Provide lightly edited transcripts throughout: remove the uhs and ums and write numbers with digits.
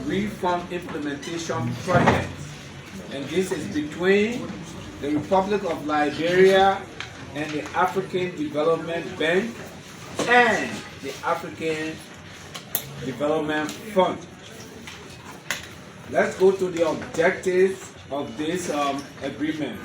reform implementation project. And this is between the Republic of Liberia and the African Development Bank and the African Development Fund. Let's go to the objectives of this agreement.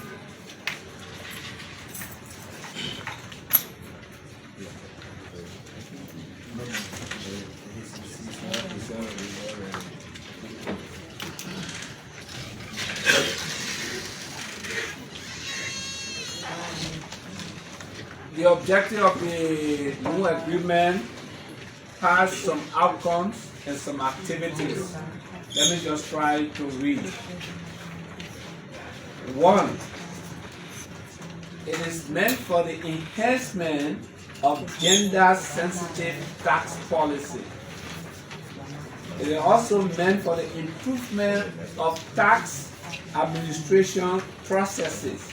The objective of the new agreement has some outcomes and some activities. Let me just try to read. 1. It is meant for the enhancement of gender-sensitive tax policy. It is also meant for the improvement of tax administration processes,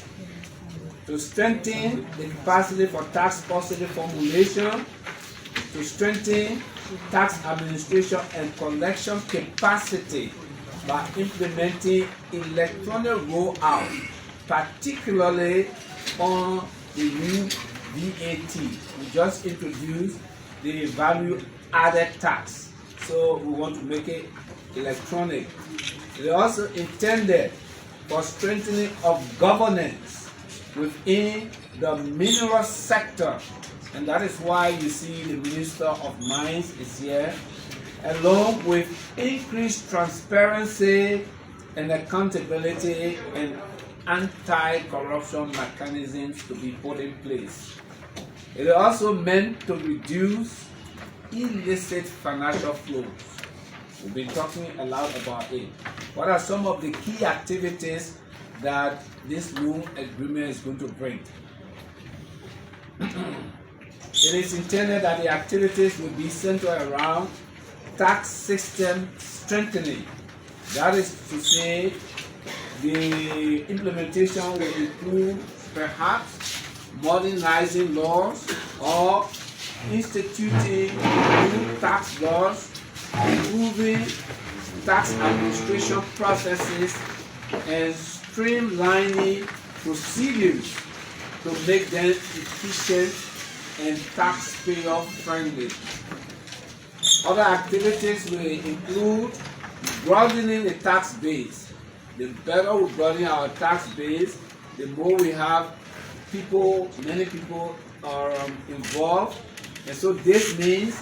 to strengthen the capacity for tax policy formulation, to strengthen tax administration and collection capacity by implementing electronic rollout, particularly on the new VAT. We just introduced the value added tax, so we want to make it electronic. It is also intended for strengthening of governance within the mineral sector, and that is why you see the Minister of Mines is here, along with increased transparency and accountability and anti-corruption mechanisms to be put in place. It is also meant to reduce illicit financial flows. We've been talking a lot about it. What are some of the key activities that this new agreement is going to bring? It is intended that the activities will be centered around tax system strengthening. That is to say, the implementation will include perhaps modernizing laws or instituting new tax laws, improving tax administration processes, and streamlining procedures to make them efficient and taxpayer friendly. Other activities will include broadening the tax base. The better we broaden our tax base, the more we have people, many people are involved. And so this means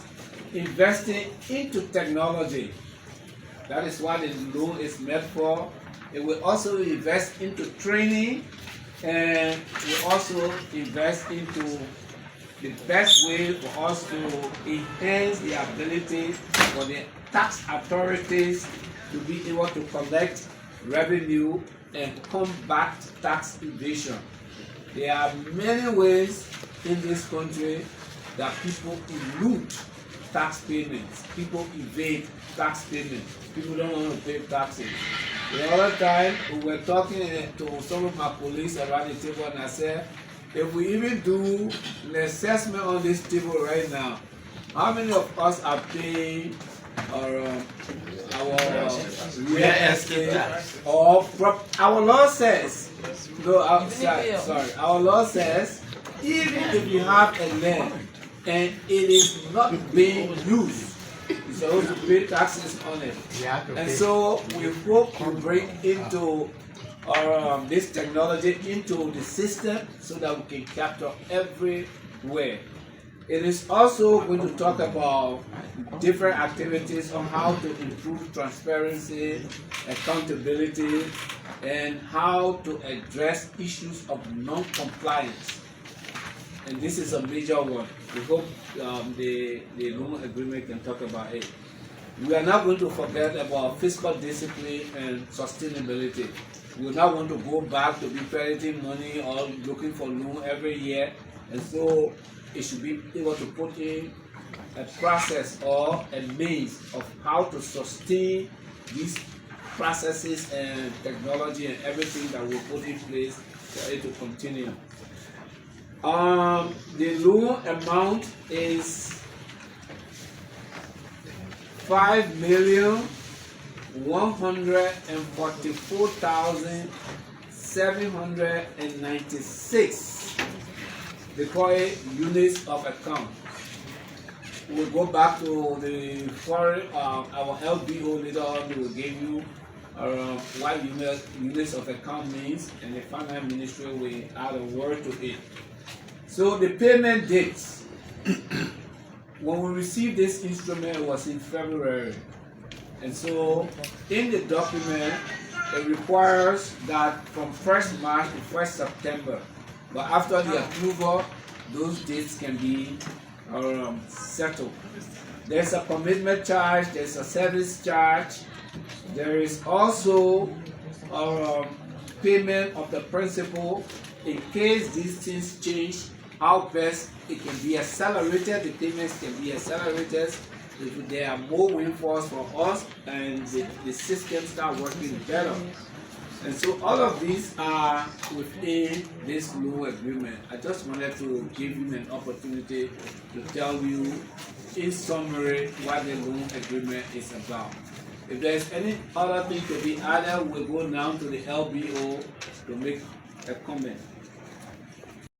investing into technology. That is what the loan is meant for. It will also invest into training, and will also invest into the best way for us to enhance the ability for the tax authorities to be able to collect revenue and combat tax evasion. There are many ways in this country that people elude tax payments, people evade tax payments, people don't want to pay taxes. The other time we were talking to some of my colleagues around the table, and I said, if we even do an assessment on this table right now, how many of us are paying our real estate or our law says, no, I'm sorry, our law says, even if you have a land and it is not being used, you're supposed to pay taxes on it. And so we hope to bring into this technology into the system so that we can capture everywhere. It is also going to talk about different activities on how to improve transparency, accountability, and how to address issues of non-compliance. And this is a major one. We hope the loan agreement can talk about it. We are not going to forget about fiscal discipline and sustainability. We are not going to go back to be crediting money or looking for loan every year. And so it should be able to put in a process or a means of how to sustain these processes and technology and everything that we put in place for it to continue. The loan amount is $5 million 144,796. They call it units of account. We'll go back to the foreign, our LBO later on. We will give you what units of account means, and the finance ministry will add a word to it. So the payment dates. When we received this instrument, it was in February. And so in the document, it requires that from 1st March to 1st September. But after the approval, those dates can be settled. There's a commitment charge, there's a service charge, there is also payment of the principal in case these things change. How best it can be accelerated, the payments can be accelerated if there are more windfalls for us and the system start working better. And so all of these are within this loan agreement. I just wanted to give you an opportunity to tell you in summary what the loan agreement is about. If there's any other thing to be added, we'll go now to the LBO to make a comment.